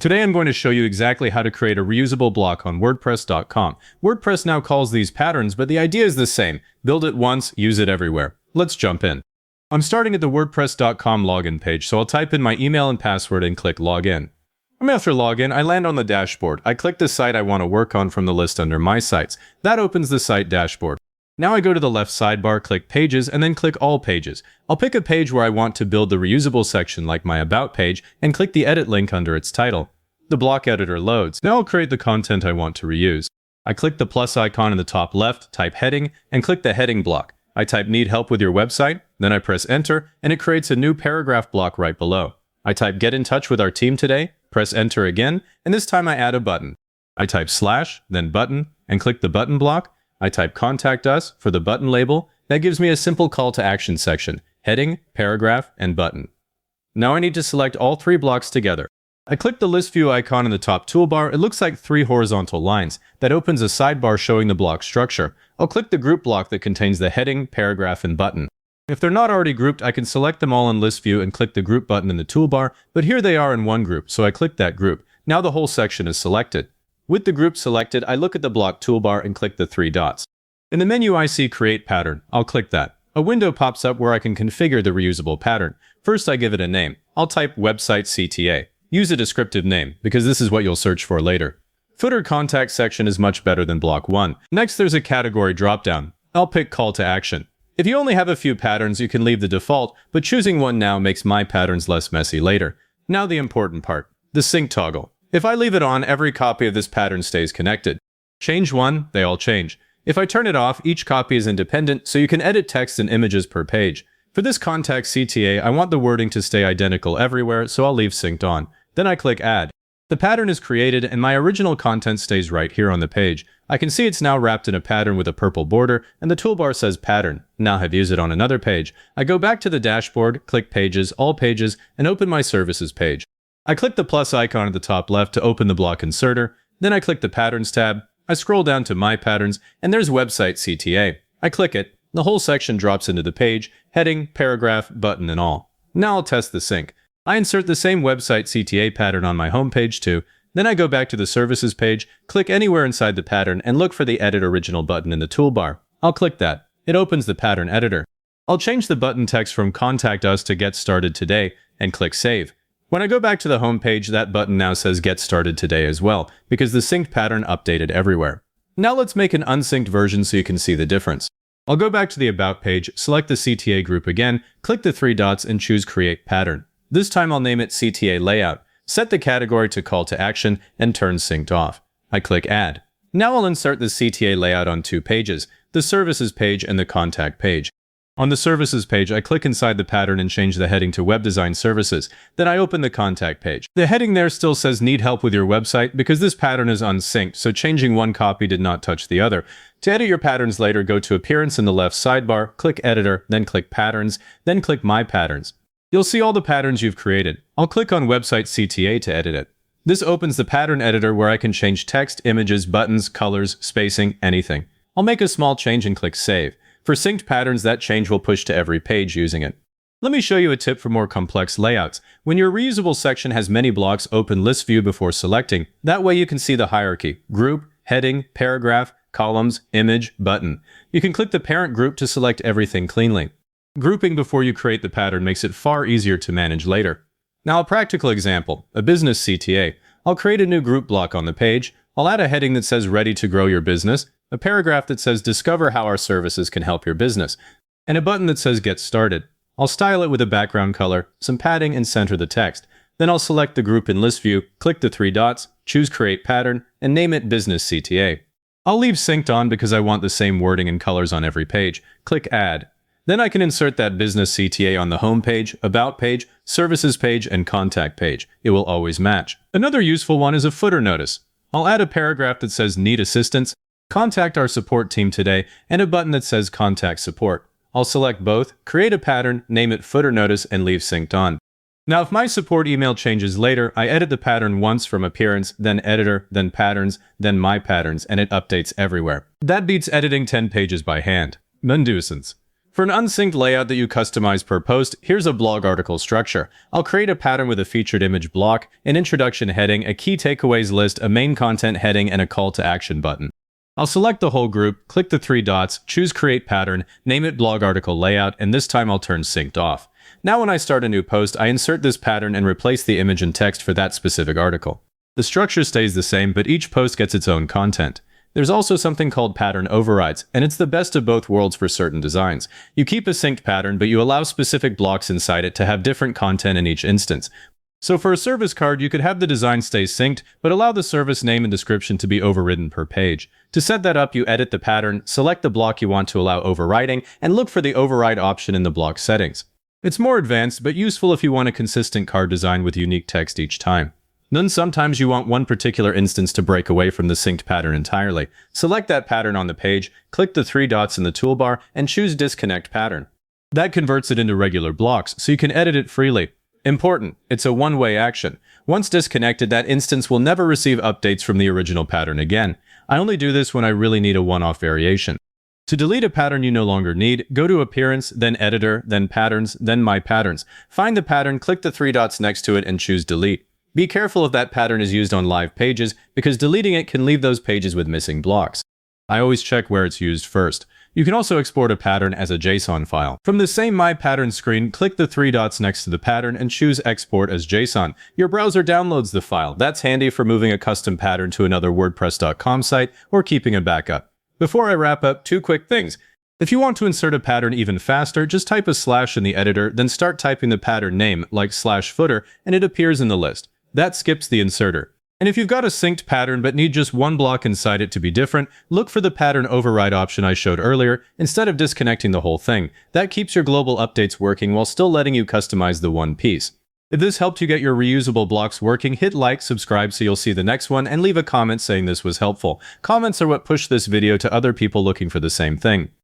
Today I'm going to show you exactly how to create a reusable block on WordPress.com. WordPress now calls these patterns, but the idea is the same. Build it once, use it everywhere. Let's jump in. I'm starting at the WordPress.com login page, so I'll type in my email and password and click Login. After login, I land on the dashboard. I click the site I want to work on from the list under My Sites. That opens the site dashboard. Now I go to the left sidebar, click Pages, and then click All Pages. I'll pick a page where I want to build the reusable section like my About page, and click the Edit link under its title. The block editor loads. Now I'll create the content I want to reuse. I click the plus icon in the top left, type Heading, and click the Heading block. I type Need help with your website, then I press Enter, and it creates a new paragraph block right below. I type Get in touch with our team today, press Enter again, and this time I add a button. I type slash, then button, and click the button block. I type Contact Us for the button label. That gives me a simple call to action section, heading, paragraph, and button. Now I need to select all three blocks together. I click the list view icon in the top toolbar. It looks like three horizontal lines. That opens a sidebar showing the block structure. I'll click the group block that contains the heading, paragraph, and button. If they're not already grouped, I can select them all in list view and click the group button in the toolbar, but here they are in one group, so I click that group. Now the whole section is selected. With the group selected, I look at the block toolbar and click the three dots. In the menu I see Create Pattern. I'll click that. A window pops up where I can configure the reusable pattern. First I give it a name. I'll type Website CTA. Use a descriptive name, because this is what you'll search for later. Footer contact section is much better than block 1. Next there's a category dropdown. I'll pick Call to Action. If you only have a few patterns, you can leave the default, but choosing one now makes my patterns less messy later. Now the important part, the sync toggle. If I leave it on, every copy of this pattern stays connected. Change one, they all change. If I turn it off, each copy is independent, so you can edit text and images per page. For this contact CTA, I want the wording to stay identical everywhere, so I'll leave synced on. Then I click Add. The pattern is created, and my original content stays right here on the page. I can see it's now wrapped in a pattern with a purple border, and the toolbar says Pattern. Now I've used it on another page. I go back to the dashboard, click Pages, All Pages, and open my Services page. I click the plus icon at the top left to open the block inserter. Then I click the Patterns tab. I scroll down to My Patterns, and there's Website CTA. I click it. The whole section drops into the page, heading, paragraph, button, and all. Now I'll test the sync. I insert the same Website CTA pattern on my home page too. Then I go back to the Services page, click anywhere inside the pattern, and look for the Edit Original button in the toolbar. I'll click that. It opens the pattern editor. I'll change the button text from Contact Us to Get Started Today, and click Save. When I go back to the home page, that button now says Get Started Today as well, because the synced pattern updated everywhere. Now let's make an unsynced version so you can see the difference. I'll go back to the About page, select the CTA group again, click the three dots, and choose Create Pattern. This time I'll name it CTA Layout, set the category to Call to Action, and turn Synced off. I click Add. Now I'll insert the CTA layout on two pages, the Services page and the Contact page. On the Services page, I click inside the pattern and change the heading to Web Design Services. Then I open the Contact page. The heading there still says Need help with your website because this pattern is unsynced, so changing one copy did not touch the other. To edit your patterns later, go to Appearance in the left sidebar, click Editor, then click Patterns, then click My Patterns. You'll see all the patterns you've created. I'll click on Website CTA to edit it. This opens the pattern editor where I can change text, images, buttons, colors, spacing, anything. I'll make a small change and click Save. For synced patterns, that change will push to every page using it. Let me show you a tip for more complex layouts. When your reusable section has many blocks, open List View before selecting. That way you can see the hierarchy: group, heading, paragraph, columns, image, button. You can click the parent group to select everything cleanly. Grouping before you create the pattern makes it far easier to manage later. Now a practical example, a business CTA. I'll create a new group block on the page. I'll add a heading that says Ready to Grow Your Business, a paragraph that says Discover how our services can help your business, and a button that says Get Started. I'll style it with a background color, some padding, and center the text. Then I'll select the group in List View, click the three dots, choose Create Pattern, and name it Business CTA. I'll leave Synced on because I want the same wording and colors on every page. Click Add. Then I can insert that Business CTA on the Home page, About page, Services page, and Contact page. It will always match. Another useful one is a footer notice. I'll add a paragraph that says Need Assistance, Contact our support team today, and a button that says Contact Support. I'll select both, create a pattern, name it Footer Notice, and leave Synced on. Now if my support email changes later, I edit the pattern once from Appearance, then Editor, then Patterns, then My Patterns, and it updates everywhere. That beats editing 10 pages by hand. None nuisance. For an unsynced layout that you customize per post, here's a blog article structure. I'll create a pattern with a featured image block, an introduction heading, a key takeaways list, a main content heading, and a call to action button. I'll select the whole group, click the three dots, choose Create Pattern, name it Blog Article Layout, and this time I'll turn Synced off. Now when I start a new post, I insert this pattern and replace the image and text for that specific article. The structure stays the same, but each post gets its own content. There's also something called pattern overrides, and it's the best of both worlds for certain designs. You keep a synced pattern, but you allow specific blocks inside it to have different content in each instance. So for a service card, you could have the design stay synced, but allow the service name and description to be overridden per page. To set that up, you edit the pattern, select the block you want to allow overriding, and look for the override option in the block settings. It's more advanced, but useful if you want a consistent card design with unique text each time. Then sometimes you want one particular instance to break away from the synced pattern entirely. Select that pattern on the page, click the three dots in the toolbar, and choose Disconnect Pattern. That converts it into regular blocks, so you can edit it freely. Important, it's a one-way action. Once disconnected, that instance will never receive updates from the original pattern again. I only do this when I really need a one-off variation. To delete a pattern you no longer need, go to Appearance, then Editor, then Patterns, then My Patterns. Find the pattern, click the three dots next to it, and choose Delete. Be careful if that pattern is used on live pages, because deleting it can leave those pages with missing blocks. I always check where it's used first. You can also export a pattern as a JSON file. From the same My Pattern screen, click the three dots next to the pattern and choose Export as JSON. Your browser downloads the file. That's handy for moving a custom pattern to another WordPress.com site or keeping a backup. Before I wrap up, two quick things. If you want to insert a pattern even faster, just type a slash in the editor, then start typing the pattern name, like /footer, and it appears in the list. That skips the inserter. And if you've got a synced pattern but need just one block inside it to be different, look for the pattern override option I showed earlier instead of disconnecting the whole thing. That keeps your global updates working while still letting you customize the one piece. If this helped you get your reusable blocks working, hit like, subscribe so you'll see the next one, and leave a comment saying this was helpful. Comments are what push this video to other people looking for the same thing.